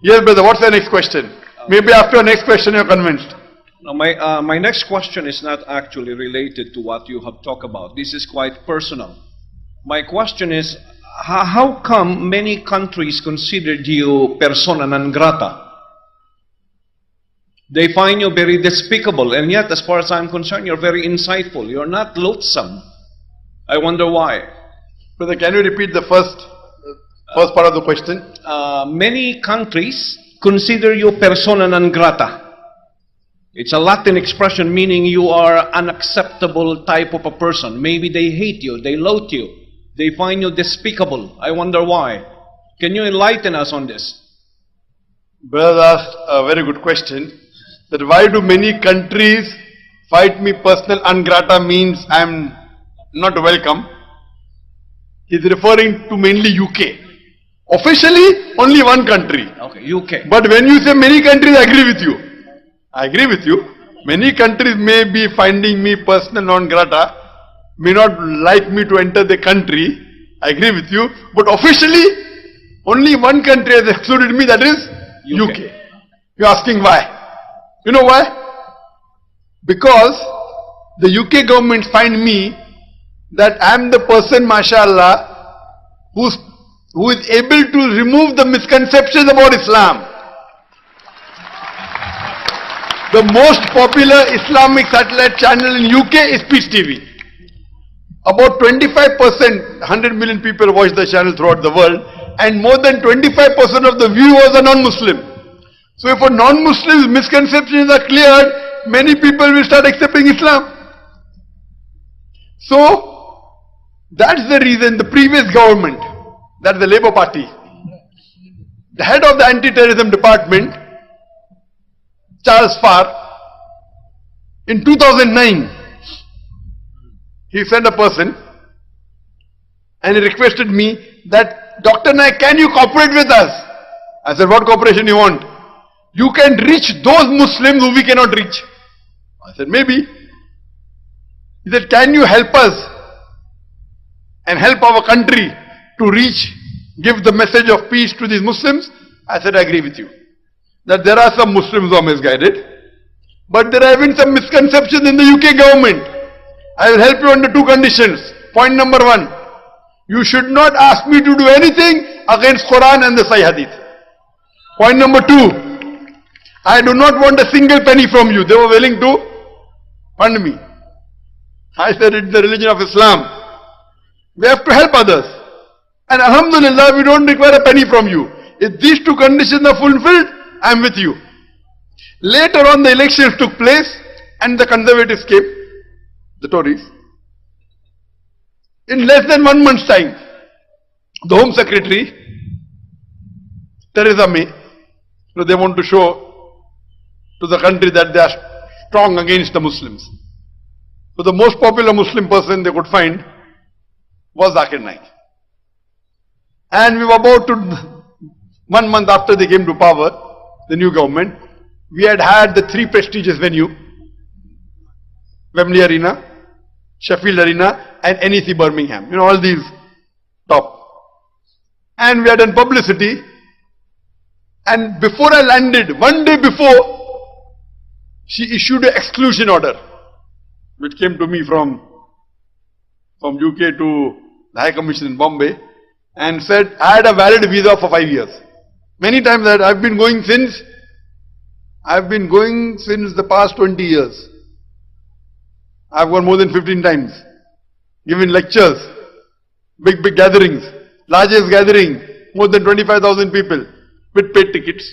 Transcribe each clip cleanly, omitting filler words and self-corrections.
Yes, brother, what's the next question? Maybe after your next question you're convinced. Now, my next question is not actually related to what you have talked about. This is quite personal. My question is, how come many countries considered you persona non grata? They find you very despicable, and yet, as far as I'm concerned, you're very insightful. You're not loathsome. I wonder why. Brother, can you repeat the first part of the question? Many countries consider you persona non grata. It's a Latin expression meaning you are unacceptable type of a person. Maybe they hate you, they loathe you, they find you despicable. I wonder why. Can you enlighten us on this? Brother asked a very good question. That why do many countries fight me personal ungrata means I'm not welcome. He's referring to mainly UK. Officially, only one country. Okay, UK. But when you say many countries, I agree with you. I agree with you. Many countries may be finding me personal non grata, may not like me to enter the country. I agree with you. But officially, only one country has excluded me, that is UK. You're asking why? You know why? Because the UK government find me that I am the person, mashallah, who is able to remove the misconceptions about Islam. The most popular Islamic satellite channel in UK is Peace TV. About 25%, 100 million people watch the channel throughout the world, and more than 25% of the viewers are non-Muslim. So if for non-Muslims misconceptions are cleared, many people will start accepting Islam. So that's the reason the previous government, that's the Labour Party, the head of the anti-terrorism department, Charles Farr, in 2009, he sent a person and he requested me that, Dr. Naik, can you cooperate with us? I said, what cooperation you want? You can reach those Muslims who we cannot reach. I said, maybe. He said, can you help us and help our country to reach, give the message of peace to these Muslims? I said, I agree with you. That there are some Muslims who are misguided, but there have been some misconceptions in the UK government. I will help you under two conditions. Point number one, you should not ask me to do anything against Quran and the Sahih Hadith. Point number two, I do not want a single penny from you. They were willing to fund me. I said, it's the religion of Islam. We have to help others. And alhamdulillah, we don't require a penny from you. If these two conditions are fulfilled, I am with you. Later on, the elections took place and the Conservatives came, the Tories. In less than 1 month's time, the Home Secretary, Theresa May, they want to show to the country that they are strong against the Muslims. So the most popular Muslim person they could find was Zakirnایک. And we were about to, 1 month after they came to power, the new government, we had the 3 prestigious venues, Wembley Arena, Sheffield Arena and NEC Birmingham. You know, all these top. And we had done publicity. And before I landed, 1 day before, she issued an exclusion order, which came to me from UK to the High Commission in Bombay, and said I had a valid visa for 5 years. Many times that I've been going since the past 20 years. I've gone more than 15 times, given lectures, big gatherings, largest gathering, more than 25,000 people with paid tickets.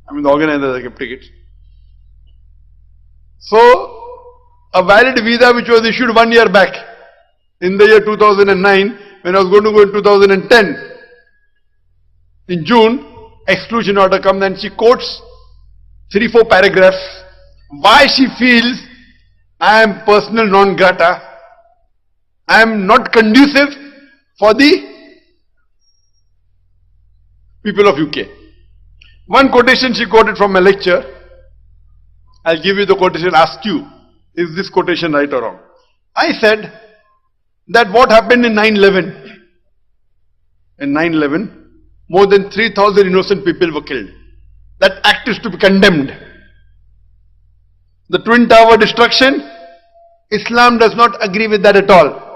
I mean, the organizers kept tickets. So, a valid visa which was issued 1 year back, in the year 2009, when I was going to go in 2010, in June, exclusion order comes and she quotes 3-4 paragraphs why she feels I am personal non grata, I am not conducive for the people of UK. One quotation she quoted from a lecture. I'll give you the quotation, ask you, is this quotation right or wrong? I said that what happened in 9/11, more than 3,000 innocent people were killed. that act is to be condemned. The Twin Tower destruction, Islam does not agree with that at all.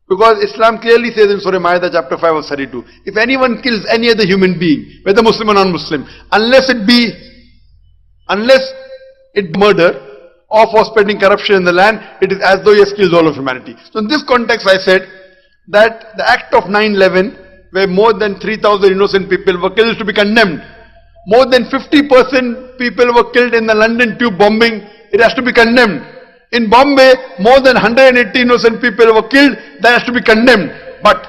Because Islam clearly says in Surah Ma'idah chapter 5 verse 32, if anyone kills any other human being, whether Muslim or non-Muslim, unless it murder or for spreading corruption in the land, it is as though he has killed all of humanity. So in this context I said that the act of 9/11, where more than 3,000 innocent people were killed, is to be condemned. More than 50% people were killed in the London tube bombing, it has to be condemned. In Bombay, more than 180 innocent people were killed, that has to be condemned. But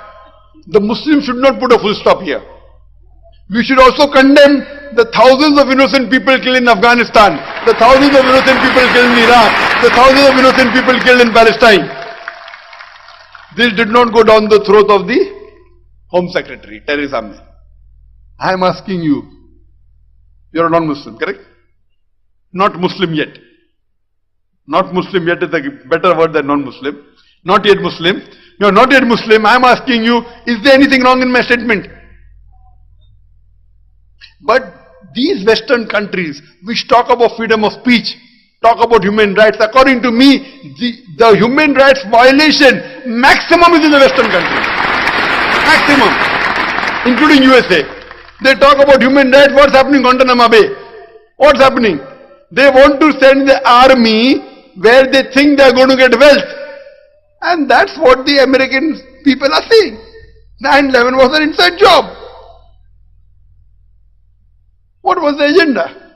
the Muslims should not put a full stop here. We should also condemn the thousands of innocent people killed in Afghanistan, the thousands of innocent people killed in Iraq, the thousands of innocent people killed in Palestine. This did not go down the throat of the Home Secretary, Theresa May. I am asking you, you are a non-Muslim, correct? Not Muslim yet. Not Muslim yet is a better word than non-Muslim. Not yet Muslim. You are not yet Muslim. I am asking you, is there anything wrong in my statement? But these Western countries which talk about freedom of speech, talk about human rights, according to me, the human rights violation maximum is in the Western countries. Maximum. Including USA. They talk about human rights. What's happening in Guantanamo Bay? What's happening? They want to send the army where they think they are going to get wealth. And that's what the American people are saying. 9/11 was an inside job. What was the agenda?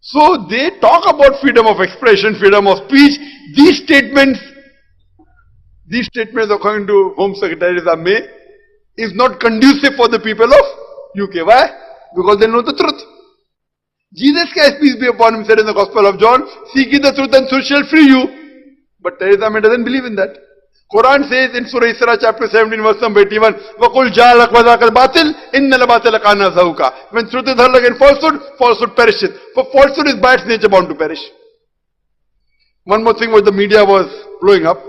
So they talk about freedom of expression, freedom of speech. These statements according to Home Secretary Theresa May, is not conducive for the people of UK. Why? Because they know the truth. Jesus Christ, peace be upon him, said in the Gospel of John, seek ye the truth and truth shall free you. But Theresa May doesn't believe in that. Quran says in Surah Isra chapter 17 verse number 81, وَقُلْ جَعَلَكْ وَذَاكَ الْبَاطِلِ إِنَّ الْبَاطِلَ كَانَ زَهُوقًا. When truth is hurled against falsehood, falsehood perisheth. For falsehood is by its nature bound to perish. One more thing, what the media was blowing up,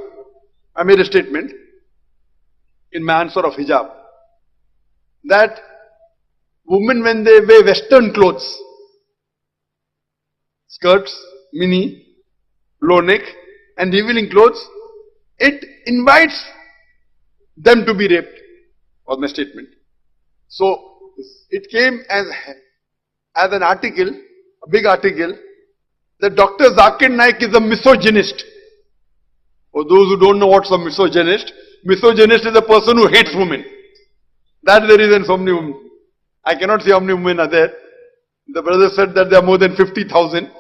I made a statement in my answer of hijab, that women when they wear Western clothes, skirts, mini, low neck and revealing clothes, it invites them to be raped, was my statement. So it came as an article, a big article, that Dr. Zakiρnایk is a misogynist. For those who don't know what's a misogynist, misogynist is a person who hates women. That's the reason so many women. I cannot say how many women are there. The brother said that there are more than 50,000.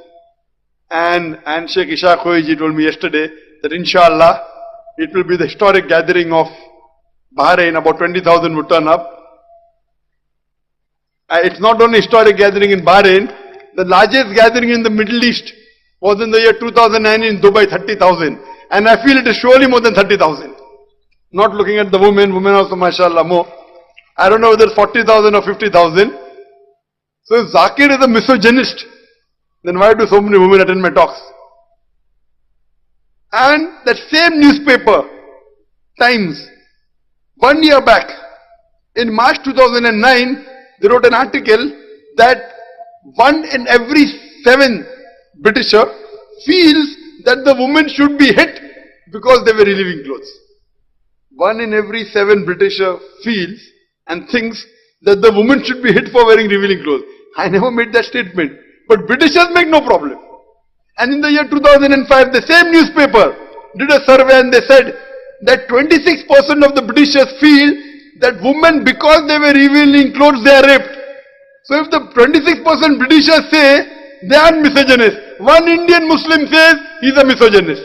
And Sheikh Ishaq Khoiji told me yesterday that inshallah it will be the historic gathering of Bahrain. About 20,000 would turn up. It's not only historic gathering in Bahrain. The largest gathering in the Middle East was in the year 2009 in Dubai, 30,000. And I feel it is surely more than 30,000. Not looking at the women also mashallah more. I don't know whether it's 40,000 or 50,000. So if Zakir is a misogynist, then why do so many women attend my talks? And that same newspaper, Times, 1 year back, in March 2009, they wrote an article that 1 in every 7 Britisher feels that the woman should be hit because they were relieving clothes. 1 in every 7 Britisher feels and thinks that the woman should be hit for wearing revealing clothes. I never made that statement. But Britishers make no problem. And in the year 2005, the same newspaper did a survey and they said that 26% of the Britishers feel that women, because they were revealing clothes, they are raped. So if the 26% Britishers say they are misogynist, one Indian Muslim says he is a misogynist.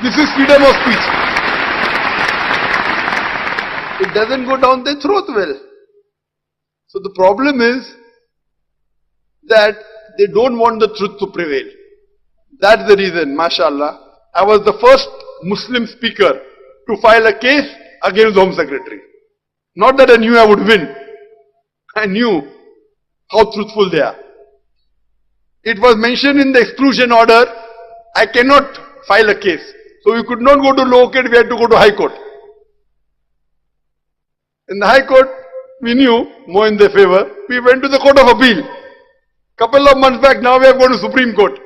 This is freedom of speech. It doesn't go down their throat well. So the problem is that they don't want the truth to prevail. That's the reason, mashallah, I was the first Muslim speaker to file a case against the Home Secretary. Not that I knew I would win. I knew how truthful they are. It was mentioned in the exclusion order, I cannot file a case. So we could not go to lower court, we had to go to High Court. In the High Court, we knew more in their favor. We went to the Court of Appeal. Couple of months back, now we have gone to Supreme Court.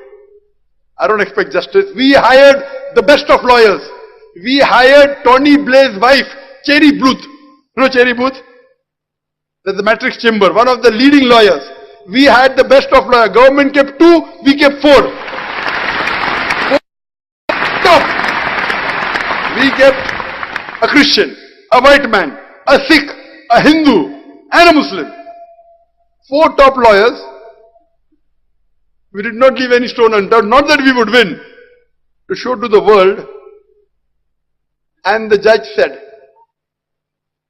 I don't expect justice. We hired the best of lawyers. We hired Tony Blair's wife, Cherry Booth. You know Cherry Booth? That's the Matrix Chamber, one of the leading lawyers. We had the best of lawyers. Government kept 2, we kept 4. Top. We kept a Christian, a white man, a Sikh, a Hindu, and a Muslim. 4 top lawyers. We did not leave any stone unturned. Not that we would win. To show to the world. And the judge said,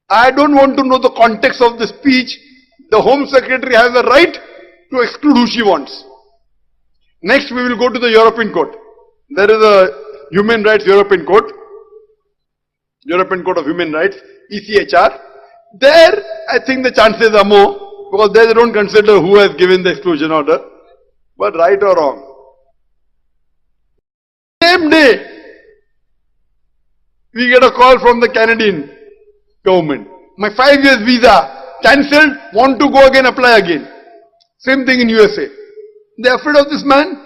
I don't want to know the context of the speech. The Home Secretary has a right to exclude who she wants. Next we will go to the European Court. There is a Human Rights European Court. European Court of Human Rights, ECHR. There I think the chances are more, because there they don't consider who has given the exclusion order. But right or wrong, same day we get a call from the Canadian government. My 5 years visa cancelled, want to go again, apply again. Same thing in USA. They are afraid of this man?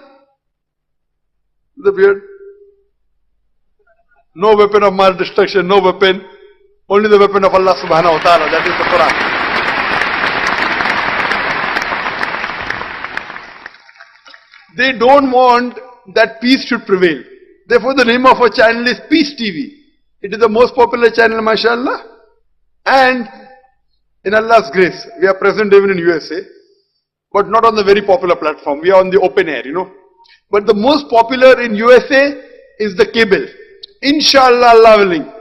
The beard. No weapon of mass destruction, no weapon. Only the weapon of Allah subhanahu wa ta'ala, that is the Quran. They don't want that peace should prevail. Therefore the name of our channel is Peace TV. It is the most popular channel, mashallah. And in Allah's grace, we are present even in USA, but not on the very popular platform. We are on the open air, you know. But the most popular in USA is the cable. Inshallah, Allah willing,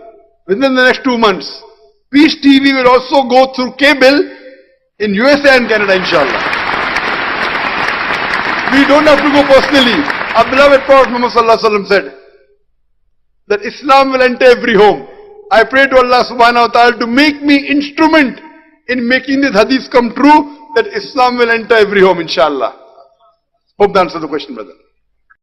within the next 2 months, Peace TV will also go through cable in USA and Canada, inshallah. We don't have to go personally. Our beloved Prophet Muhammad Sallallahu Alaihi Wasallam said that Islam will enter every home. I pray to Allah subhanahu wa ta'ala to make me instrument in making this hadith come true, that Islam will enter every home, inshallah. Hope that answers the question, brother.